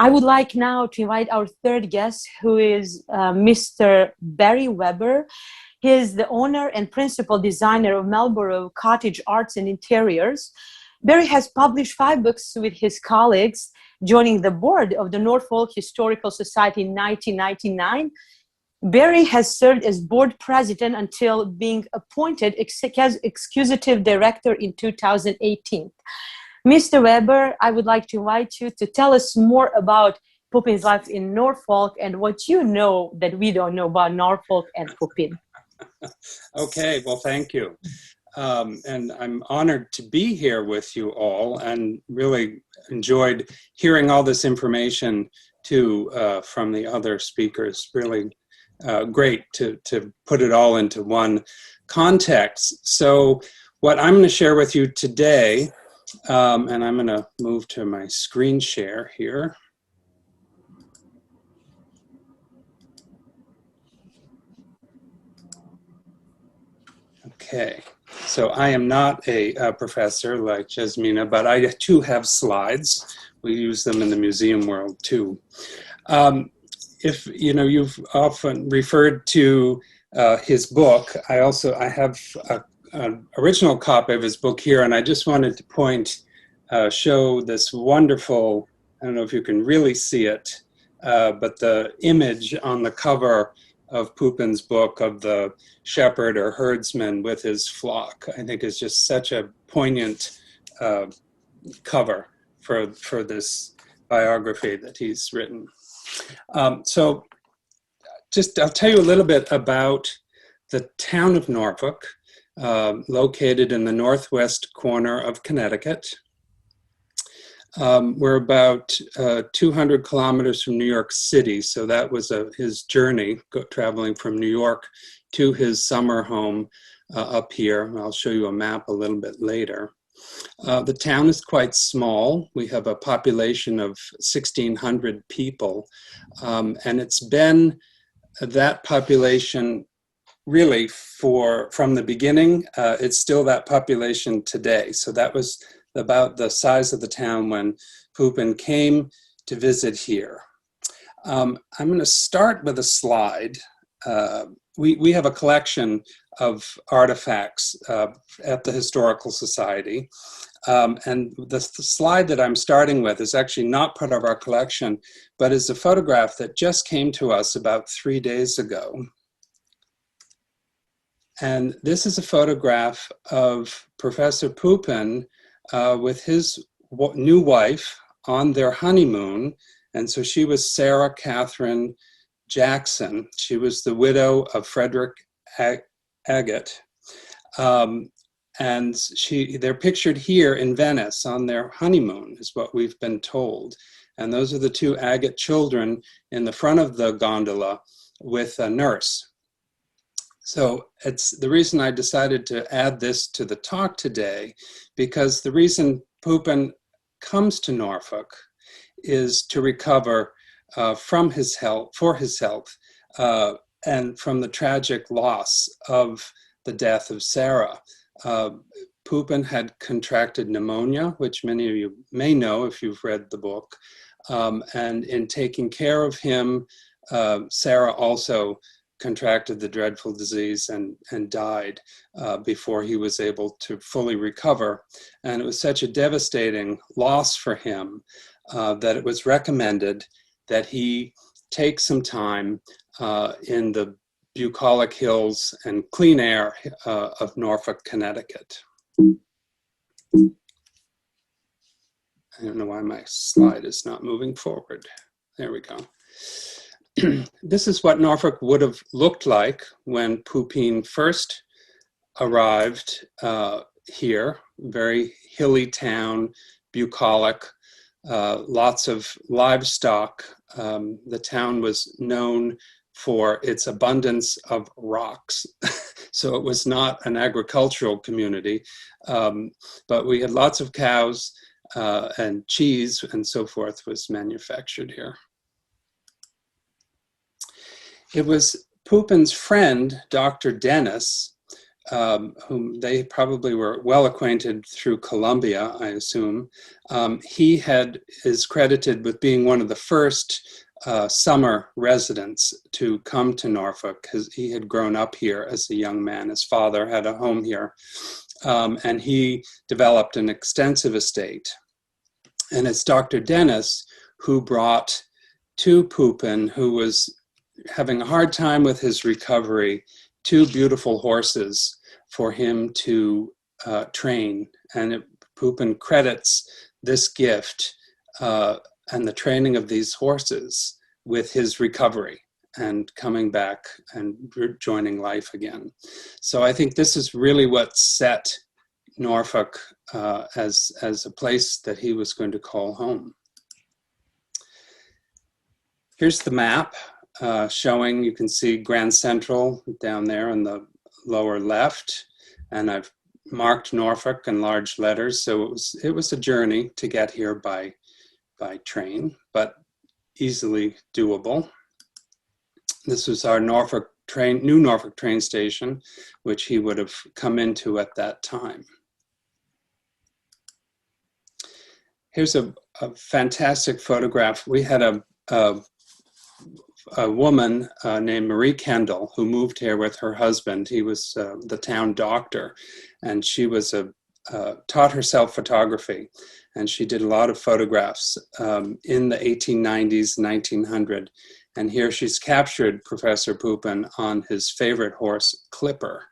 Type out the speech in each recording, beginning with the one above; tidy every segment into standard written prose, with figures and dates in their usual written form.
I would like now to invite our third guest, who is Mr. Barry Weber. He is the owner and principal designer of Marlborough Cottage Arts and Interiors. Barry has published 5 books with his colleagues, joining the board of the Norfolk Historical Society in 1999. Barry has served as board president until being appointed executive director in 2018. Mr. Weber, I would like to invite you to tell us more about Pupin's life in Norfolk and what you know that we don't know about Norfolk and Pupin. Okay, well, thank you. And I'm honored to be here with you all and really enjoyed hearing all this information too from the other speakers. Really great to put it all into one context. So what I'm going to share with you today, and I'm going to move to my screen share here. Okay, so I am not a professor like Jasmina, but I too have slides. We use them in the museum world too. If you know, you've often referred to his book. I have an original copy of his book here, and I just wanted to show this wonderful, I don't know if you can really see it, but the image on the cover of Pupin's book of the shepherd or herdsman with his flock, I think is just such a poignant cover for this biography that he's written. So I'll tell you a little bit about the town of Norfolk, located in the northwest corner of Connecticut. We're about 200 kilometers from New York City, so that was his journey, traveling from New York to his summer home up here. I'll show you a map a little bit later. The town is quite small. We have a population of 1,600 people, and it's been that population really from the beginning. It's still that population today. So that was about the size of the town when Pupin came to visit here. I'm going to start with a slide. We have a collection of artifacts at the Historical Society. And the slide that I'm starting with is actually not part of our collection, but is a photograph that just came to us about 3 days ago. And this is a photograph of Professor Pupin with his new wife on their honeymoon. And so she was Sarah Catherine Jackson. She was the widow of Frederick Agate. And they're pictured here in Venice on their honeymoon, is what we've been told. And those are the 2 Agate children in the front of the gondola with a nurse. So it's the reason I decided to add this to the talk today, because the reason Pupin comes to Norfolk is to recover for his health, and from the tragic loss of the death of Sarah. Pupin had contracted pneumonia, which many of you may know if you've read the book. And in taking care of him, Sarah also contracted the dreadful disease and died before he was able to fully recover. And it was such a devastating loss for him that it was recommended that he take some time in the bucolic hills and clean air of Norfolk, Connecticut. I don't know why my slide is not moving forward. There we go. This is what Norfolk would have looked like when Pupin first arrived here. Very hilly town, bucolic, lots of livestock. The town was known for its abundance of rocks. So it was not an agricultural community, but we had lots of cows and cheese and so forth was manufactured here. It was Pupin's friend, Dr. Dennis, whom they probably were well acquainted through Columbia, I assume. He is credited with being one of the first summer residents to come to Norfolk, because he had grown up here as a young man. His father had a home here, and he developed an extensive estate. And it's Dr. Dennis who brought to Pupin, who was having a hard time with his recovery, 2 beautiful horses for him to train. And Pupin credits this gift and the training of these horses with his recovery and coming back and joining life again. So I think this is really what set Norfolk as a place that he was going to call home. Here's the map showing, you can see Grand Central down there in the lower left, and I've marked Norfolk in large letters, so it was a journey to get here by train, but easily doable. This was our new Norfolk train station, which he would have come into at that time. Here's a fantastic photograph. We had a woman named Marie Kendall who moved here with her husband. He was the town doctor, and she was taught herself photography, and she did a lot of photographs in the 1890s, 1900. And here she's captured Professor Pupin on his favorite horse, Clipper.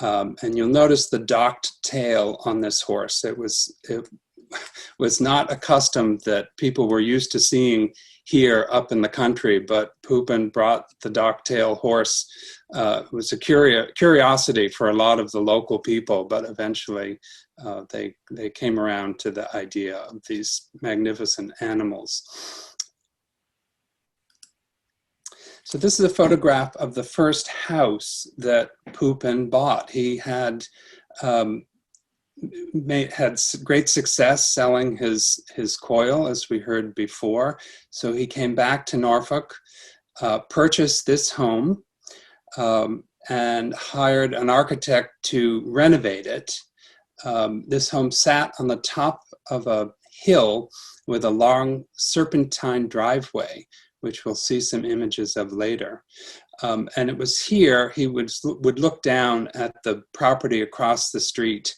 And you'll notice the docked tail on this horse. It was not a custom that people were used to seeing here up in the country, but Pupin brought the dock-tail horse. It was a curiosity for a lot of the local people, but eventually they came around to the idea of these magnificent animals. So this is a photograph of the first house that Pupin bought. He had great success selling his coil, as we heard before. So he came back to Norfolk, purchased this home, and hired an architect to renovate it. This home sat on the top of a hill with a long serpentine driveway, which we'll see some images of later. And it was here he would look down at the property across the street,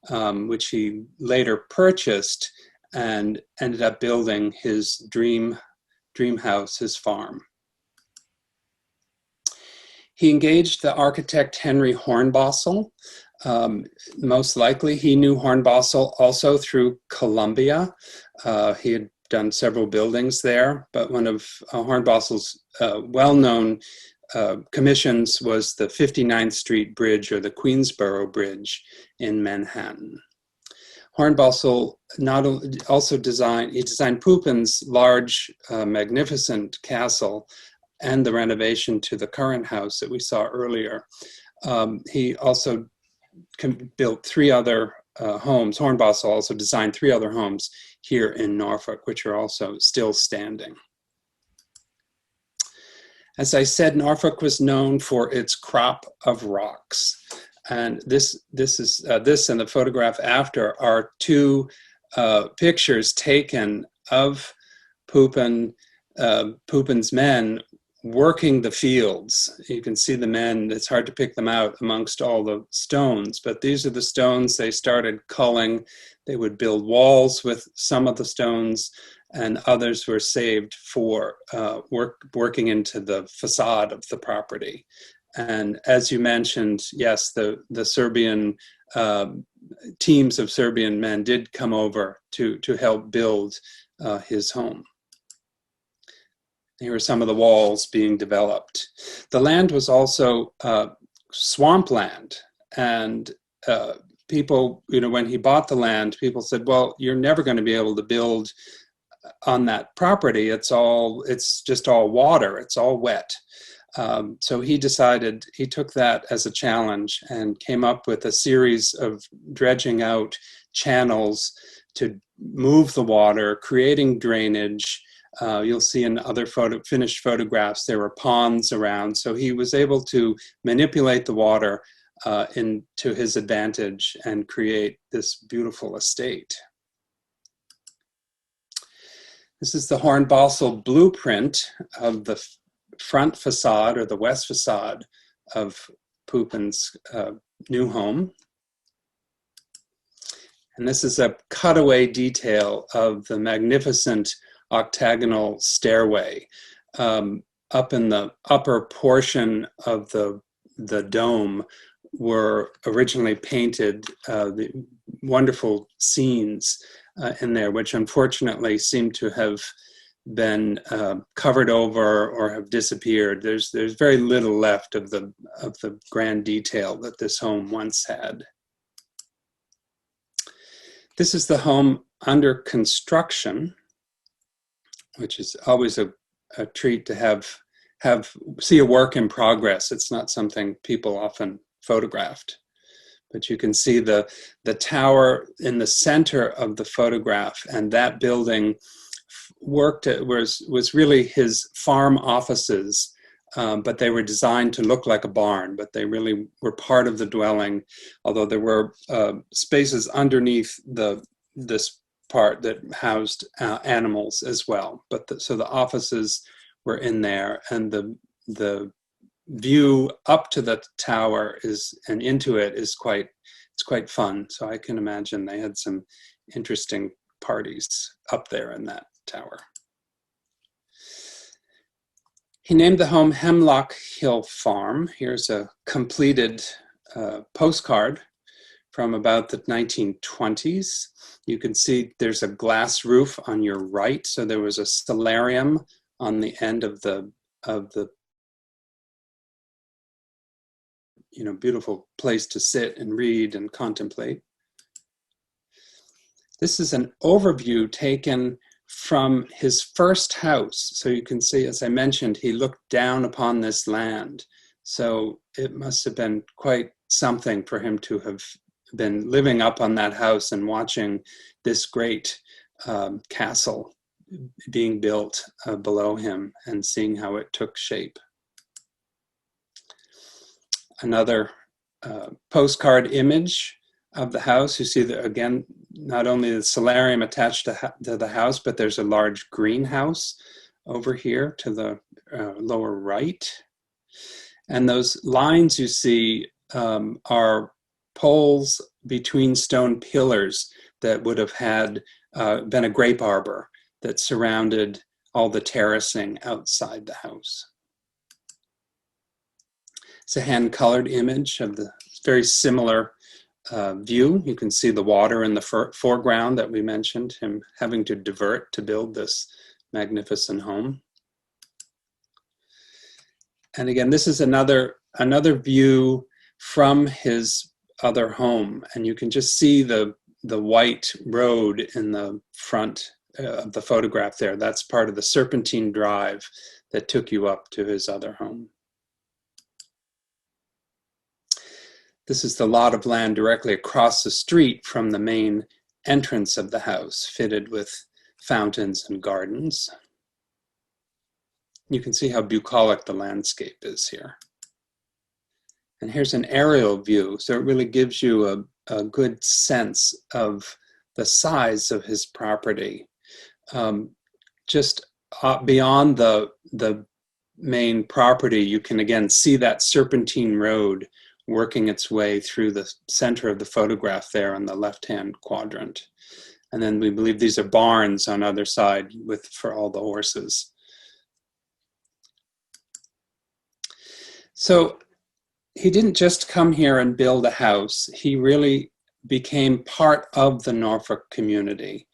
which he later purchased and ended up building his dream house, his farm. He engaged the architect Henry Hornbostel. Most likely he knew Hornbostel also through Columbia. He had done several buildings there, but one of Hornbostel's well-known commissions was the 59th Street Bridge, or the Queensboro Bridge in Manhattan. Hornbostel also designed Pupin's large, magnificent castle and the renovation to the current house that we saw earlier. He also built 3 other homes. Hornbostel also designed 3 other homes here in Norfolk, which are also still standing. As I said, Norfolk was known for its crop of rocks. And this and the photograph after are 2 pictures taken of Pupin's men working the fields. You can see the men, it's hard to pick them out amongst all the stones, but these are the stones they started culling. They would build walls with some of the stones, and others were saved for working into the facade of the property. And as you mentioned, yes, the Serbian teams of Serbian men did come over to help build his home. Here are some of the walls being developed. The land was also swampland, and people, when he bought the land, people said, well, you're never going to be able to build on that property. It's just all water, it's all wet. So he took that as a challenge and came up with a series of dredging out channels to move the water, creating drainage. You'll see in other finished photographs, there were ponds around. So he was able to manipulate the water to his advantage and create this beautiful estate. This is the Hornbostel blueprint of the front facade, or the west facade, of Pupin's new home. And this is a cutaway detail of the magnificent octagonal stairway. Up in the upper portion of the dome were originally painted the wonderful scenes in there, which unfortunately seem to have been covered over or have disappeared. There's very little left of the grand detail that this home once had. This is the home under construction, which is always a treat to see a work in progress. It's not something people often photographed. But you can see the tower in the center of the photograph, and that building was really his farm offices, but they were designed to look like a barn, but they really were part of the dwelling, although there were spaces underneath this part that housed animals as well. But so the offices were in there, and the view up to the tower and into it is quite fun. So I can imagine they had some interesting parties up there in that tower. He named the home Hemlock Hill Farm. Here's a completed postcard from about the 1920s. You can see there's a glass roof on your right. So there was a solarium on the end of the beautiful place to sit and read and contemplate. This is an overview taken from his first house. So you can see, as I mentioned, he looked down upon this land. So it must have been quite something for him to have been living up on that house and watching this great castle being built below him and seeing how it took shape. Another postcard image of the house. You see that, again, not only the solarium attached to the house, but there's a large greenhouse over here to the lower right. And those lines you see are poles between stone pillars that would have had been a grape arbor that surrounded all the terracing outside the house. It's a hand-colored image of the very similar view. You can see the water in the foreground that we mentioned, him having to divert to build this magnificent home. And again, this is another view from his other home, and you can just see the white road in the front of the photograph there. That's part of the serpentine drive that took you up to his other home. This is the lot of land directly across the street from the main entrance of the house, fitted with fountains and gardens. You can see how bucolic the landscape is here. And here's an aerial view, so it really gives you a good sense of the size of his property. Just beyond the main property, you can again see that serpentine road working its way through the center of the photograph there on the left-hand quadrant. And then we believe these are barns on either side for all the horses. So he didn't just come here and build a house. He really became part of the Norfolk community.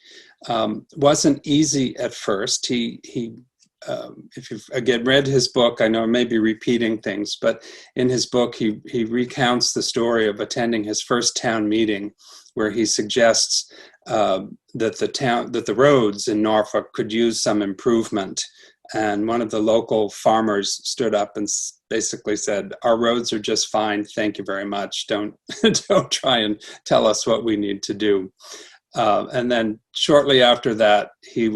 Wasn't easy at first. If you've again read his book, I know I may be repeating things, but in his book he recounts the story of attending his first town meeting, where he suggests that the roads in Norfolk could use some improvement. And one of the local farmers stood up and basically said, "Our roads are just fine. Thank you very much. Don't try and tell us what we need to do." And then shortly after that, he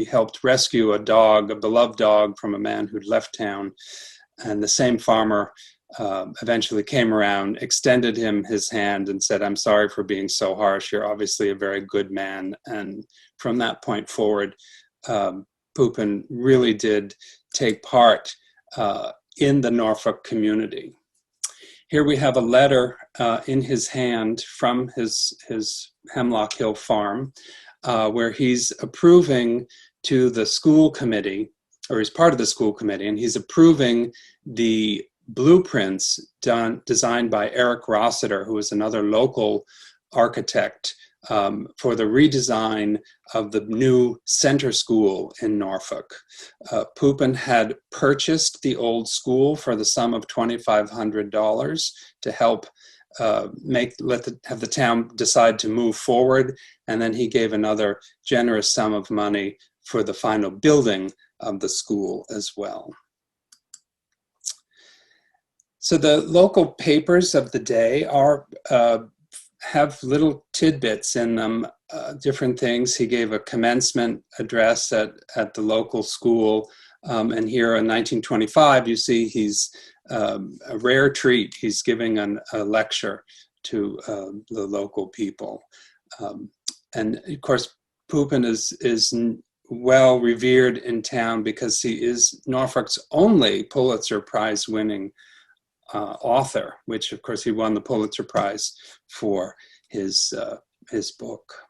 helped rescue a beloved dog from a man who'd left town. And the same farmer eventually came around, extended him his hand and said, "I'm sorry for being so harsh. You're obviously a very good man." And from that point forward, Pupin really did take part in the Norfolk community. Here we have a letter in his hand from his Hemlock Hill farm, where he's approving to the school committee, or he's part of the school committee, and he's approving the blueprints designed by Eric Rossiter, who is another local architect, for the redesign of the new center school in Norfolk. Pupin had purchased the old school for the sum of $2,500 to help have the town decide to move forward, and then he gave another generous sum of money for the final building of the school as well. So the local papers of the day have little tidbits in them, different things. He gave a commencement address at the local school, and here in 1925, you see he's a rare treat. He's giving a lecture to the local people. And of course, Pupin is well revered in town because he is Norfolk's only Pulitzer Prize winning author, which of course he won the Pulitzer Prize for his book.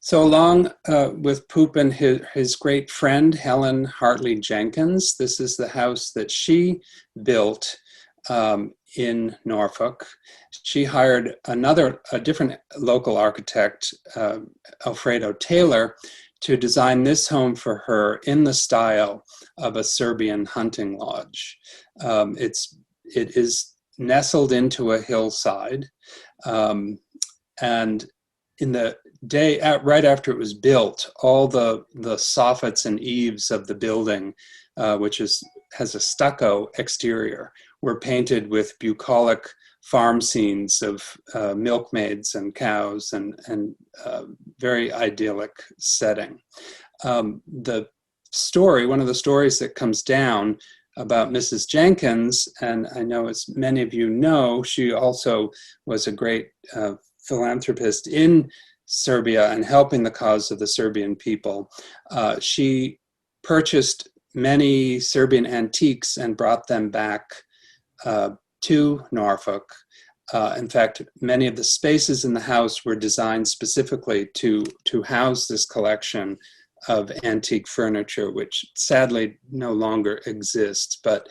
So along with Pupin, his great friend Helen Hartley Jenkins, this is the house that she built in Norfolk. She hired a different local architect, Alfredo Taylor, to design this home for her in the style of a Serbian hunting lodge. It is nestled into a hillside, and in the day right after it was built, all the soffits and eaves of the building, which has a stucco exterior, were painted with bucolic farm scenes of milkmaids and cows and very idyllic setting. The story, one of the stories that comes down about Mrs. Jenkins, and I know as many of you know, she also was a great philanthropist in Serbia and helping the cause of the Serbian people. She purchased many Serbian antiques and brought them back to Norfolk. In fact, many of the spaces in the house were designed specifically to house this collection of antique furniture, which sadly no longer exists, but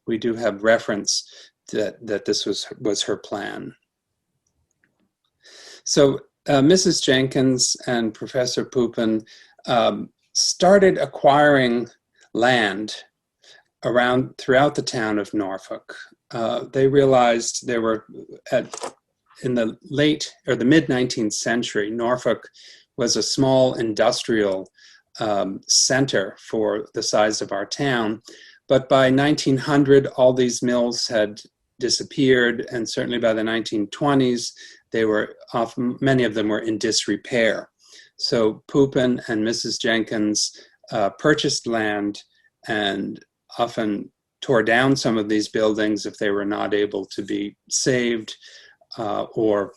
we do have reference that this was her plan. So Mrs. Jenkins and Professor Pupin started acquiring land throughout the town of Norfolk. They realized they were in the mid-19th century, Norfolk was a small industrial center for the size of our town. But by 1900, all these mills had disappeared, and certainly by the 1920s, many of them were in disrepair. So Pupin and Mrs. Jenkins purchased land and often tore down some of these buildings if they were not able to be saved, or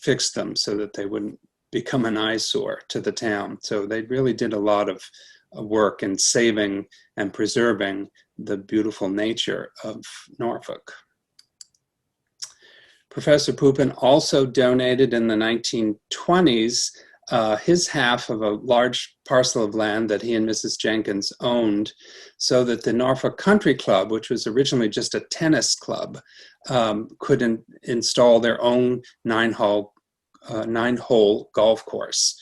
fixed them so that they wouldn't become an eyesore to the town. So they really did a lot of work in saving and preserving the beautiful nature of Norfolk. Professor Pupin also donated in the 1920s his half of a large parcel of land that he and Mrs. Jenkins owned, so that the Norfolk Country Club, which was originally just a tennis club, could install their own nine-hole golf course,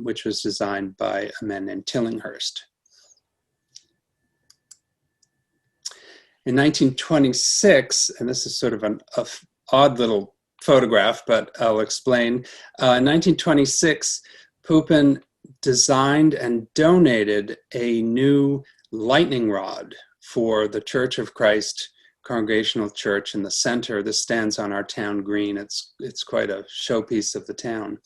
which was designed by a man named Tillinghurst. In 1926, and this is sort of an odd little photograph, but I'll explain. In 1926, Pupin designed and donated a new lightning rod for the Church of Christ Congregational Church in the center. This stands on our town green. It's quite a showpiece of the town.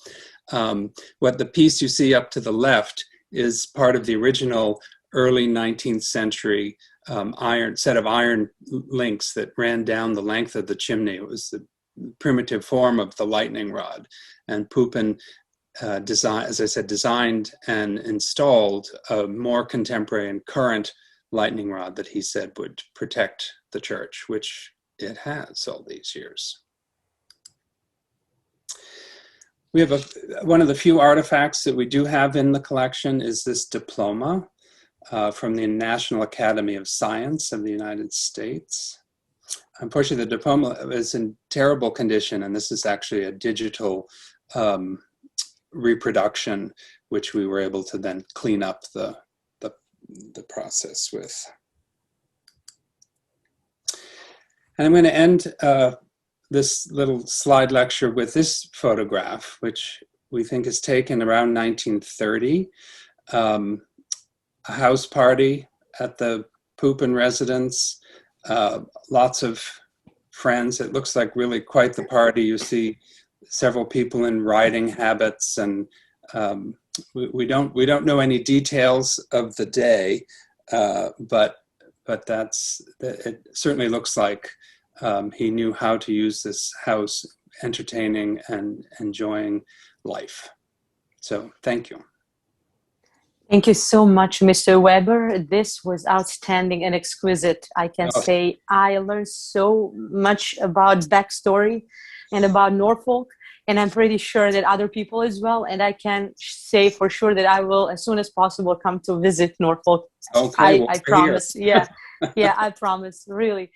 What the piece you see up to the left is part of the original early 19th century set of iron links that ran down the length of the chimney. It was the primitive form of the lightning rod. And Pupin, designed and installed a more contemporary and current lightning rod that he said would protect the church, which it has all these years. We have one of the few artifacts that we do have in the collection is this diploma from the National Academy of Science of the United States. Unfortunately, the diploma is in terrible condition, and this is actually a digital reproduction, which we were able to then clean up the process with. And I'm going to end this little slide lecture with this photograph, which we think is taken around 1930. A house party at the Pupin residence, lots of friends. It looks like really quite the party. You see several people in riding habits, and we don't know any details of the day, but it certainly looks like he knew how to use this house, entertaining and enjoying life. So thank you. Thank you so much, Mr. Weber. This was outstanding and exquisite. I can say I learned so much about backstory and about Norfolk, and I'm pretty sure that other people as well. And I can say for sure that I will, as soon as possible, come to visit Norfolk. Okay, I promise. Yeah, yeah, I promise, really.